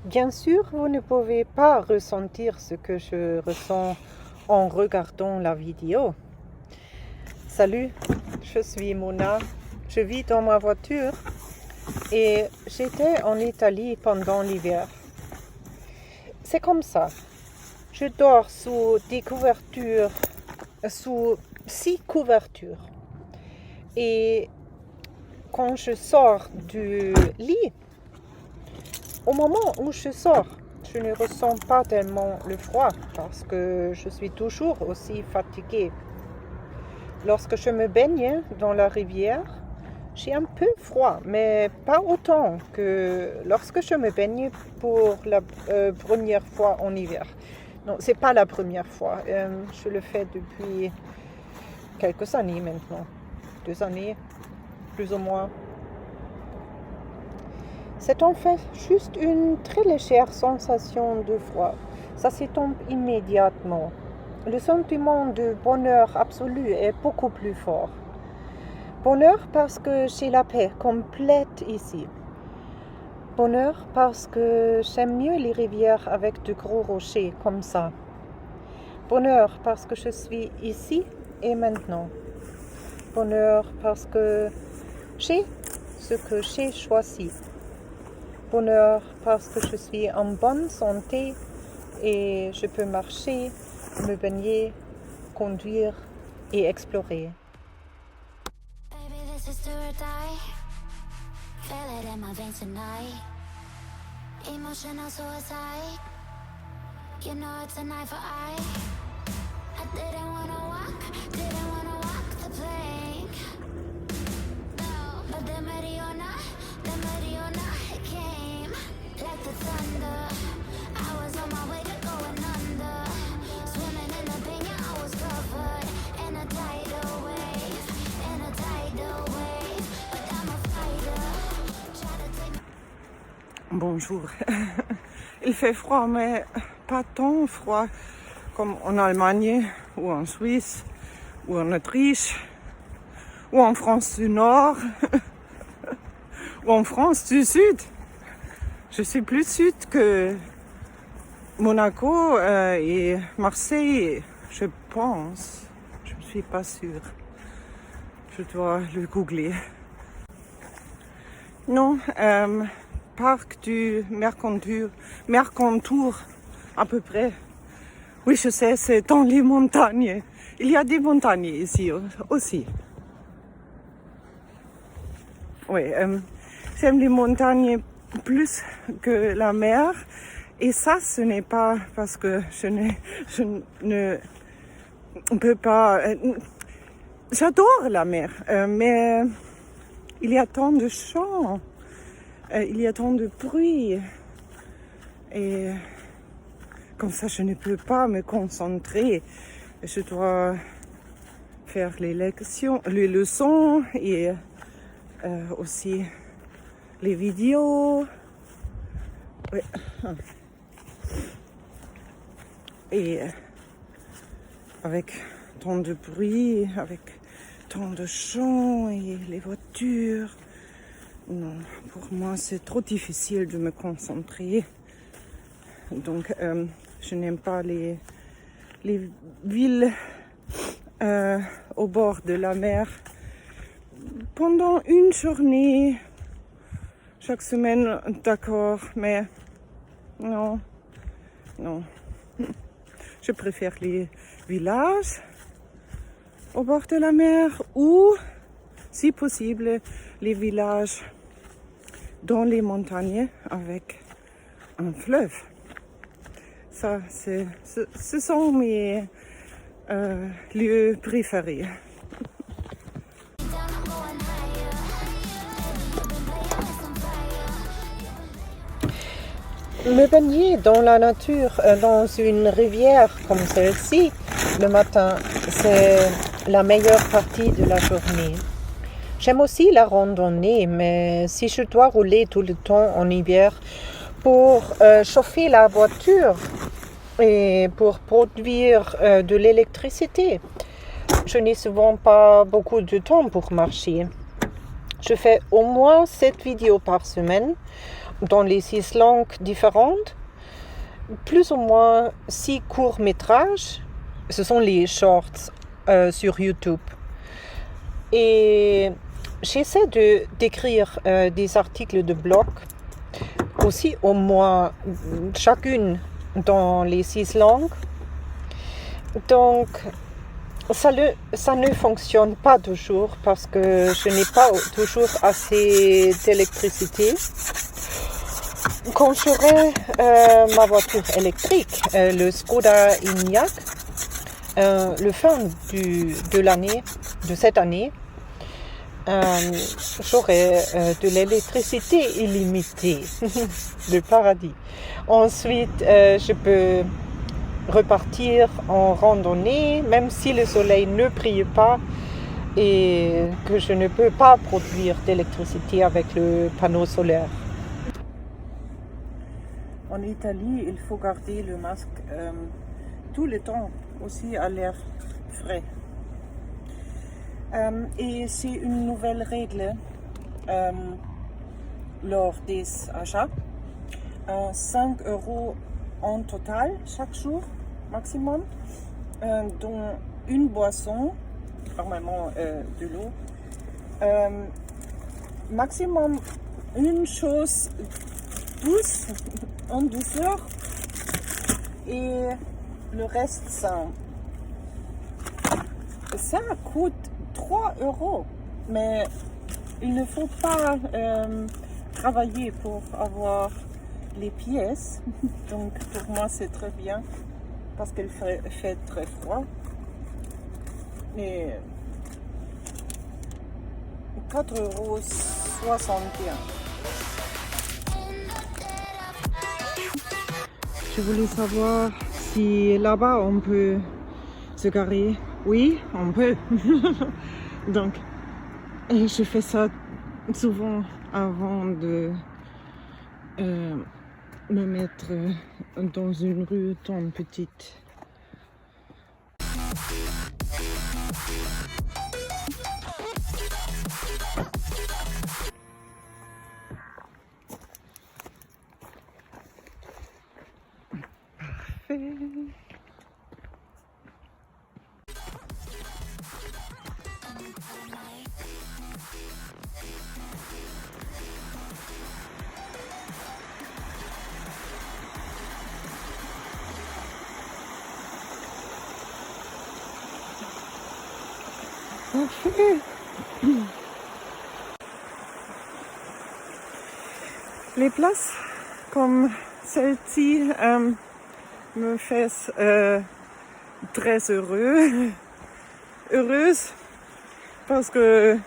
Bien sûr, vous ne pouvez pas ressentir ce que je ressens en regardant la vidéo. Salut, je suis Mona, je vis dans ma voiture et j'étais en Italie pendant l'hiver. C'est comme ça, je dors sous des couvertures, sous 6 couvertures. Et quand je sors du lit, au moment où je sors, je ne ressens pas tellement le froid parce que je suis toujours aussi fatiguée. Lorsque je me baigne dans la rivière, j'ai un peu froid, mais pas autant que lorsque je me baigne pour la première fois en hiver. Non, c'est pas la première fois. Je le fais depuis quelques années maintenant. 2 années, plus ou moins. C'est en fait juste une très légère sensation de froid. Ça s'étompe immédiatement. Le sentiment de bonheur absolu est beaucoup plus fort. Bonheur parce que j'ai la paix complète ici. Bonheur parce que j'aime mieux les rivières avec de gros rochers comme ça. Bonheur parce que je suis ici et maintenant. Bonheur parce que j'ai ce que j'ai choisi. Bonheur parce que je suis en bonne santé et je peux marcher, me baigner, conduire et explorer. Baby, this is do or die. Feel it in my veins tonight. Emotional suicide. You know it's a knife for eye. I didn't wanna walk the plank. No, but the Mariona, it came like the thunder. I was on my way to going under. Swimming in the pain, yeah, I was covered in a tidal wave, but I'm a fighter. Try to take Bonjour. Il fait froid, mais pas tant froid comme en Allemagne ou en Suisse ou en Autriche ou en France du Nord ou en France du Sud. Je suis plus sud que Monaco et Marseille, je pense. Je ne suis pas sûre. Je dois le googler. Non, parc du Mercantour, à peu près. Oui, je sais, c'est dans les montagnes. Il y a des montagnes ici aussi. Oui, j'aime les montagnes plus que la mer. Et ça, ce n'est pas parce que je ne peux pas... J'adore la mer, mais il y a tant de chants, il y a tant de bruit. Et comme ça, je ne peux pas me concentrer. Je dois faire les leçons et aussi les vidéos. Ouais. Et avec tant de bruit, avec tant de chants et les voitures. Non, pour moi, c'est trop difficile de me concentrer. Donc, je n'aime pas les villes au bord de la mer. Pendant une journée, chaque semaine, d'accord, mais non. Je préfère les villages au bord de la mer ou, si possible, les villages dans les montagnes avec un fleuve. Ça, ce sont mes lieux préférés. down, I'm going higher. You've been playing with some fire. Me baigner dans la nature, dans une rivière comme celle-ci, le matin, c'est la meilleure partie de la journée. J'aime aussi la randonnée, mais si je dois rouler tout le temps en hiver pour chauffer la voiture et pour produire de l'électricité, je n'ai souvent pas beaucoup de temps pour marcher. Je fais au moins 7 vidéos par semaine dans les 6 langues différentes, plus ou moins 6 courts-métrages. Ce sont les shorts sur YouTube. Et j'essaie d'écrire des articles de blog, aussi au moins chacune dans les 6 langues. Donc, ça ne fonctionne pas toujours parce que je n'ai pas toujours assez d'électricité. Quand j'aurai ma voiture électrique, le Skoda Enyaq, le fin de l'année, de cette année, j'aurai de l'électricité illimitée, le paradis. Ensuite, je peux repartir en randonnée, même si le soleil ne brille pas et que je ne peux pas produire d'électricité avec le panneau solaire. En Italie, il faut garder le masque tout le temps, aussi à l'air frais. Et c'est une nouvelle règle lors des achats. 5 € en total chaque jour maximum, dont une boisson, normalement de l'eau, maximum une chose douce en douceur et le reste sain. Ça coûte 3 €, mais il ne faut pas travailler pour avoir les pièces, donc pour moi c'est très bien parce qu'il fait très froid. Et 4,61 €. Je voulais savoir si là-bas on peut se garer. Oui, on peut. Donc, je fais ça souvent avant de me mettre dans une rue tant petite. Parfait. Parfait. Les places comme celle-ci me fait très heureuse parce que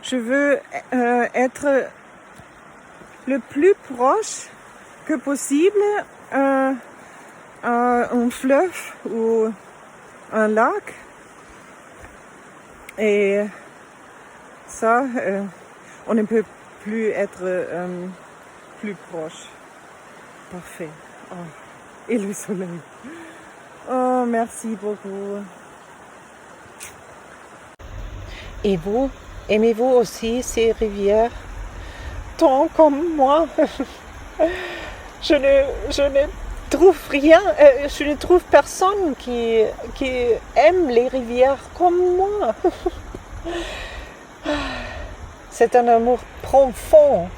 je veux être le plus proche que possible à un fleuve ou un lac, et ça on ne peut plus être plus proche. Parfait. Oh. Et le soleil. Oh, merci beaucoup. Et vous, aimez-vous aussi ces rivières tant comme moi? Je ne trouve rien, je ne trouve personne qui aime les rivières comme moi. C'est un amour profond.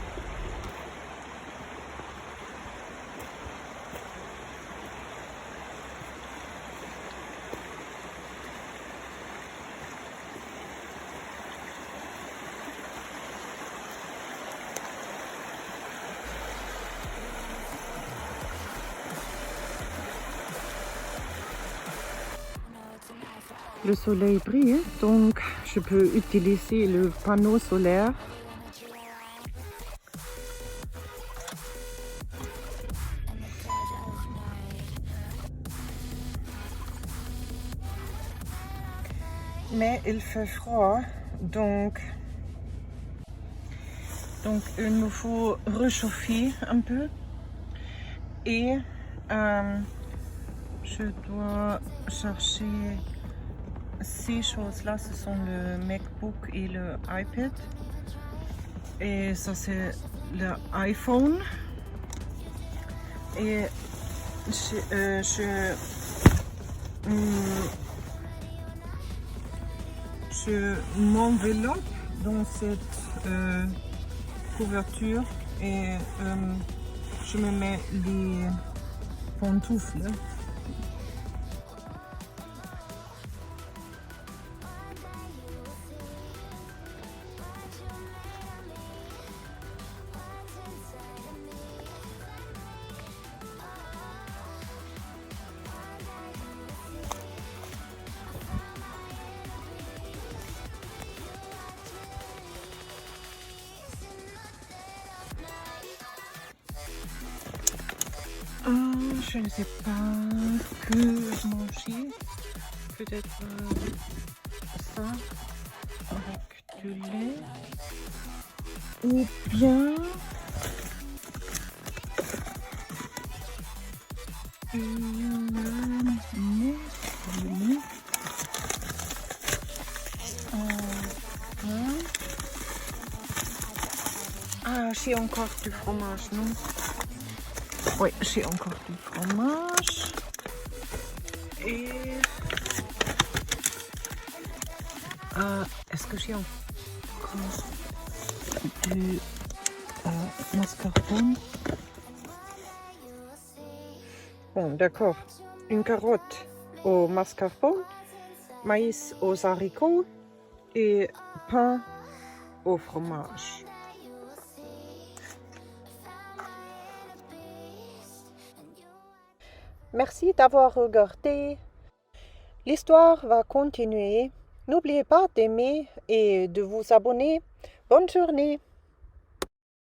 Le soleil brille, donc je peux utiliser le panneau solaire. Mais il fait froid, donc il me faut réchauffer un peu. Et je dois chercher ces choses-là, ce sont le MacBook et le iPad. Et ça c'est l'iPhone. Et je m'enveloppe dans cette couverture et je me mets les pantoufles. Je ne sais pas que manger. Peut-être ça avec du lait. Ou bien une muesli. Ah, j'ai encore du fromage, non? Oui, j'ai encore du fromage. Et est-ce que j'ai encore du mascarpone? Bon, d'accord. Une carotte au mascarpone, maïs aux haricots et pain au fromage. Merci d'avoir regardé. L'histoire va continuer. N'oubliez pas d'aimer et de vous abonner. Bonne journée.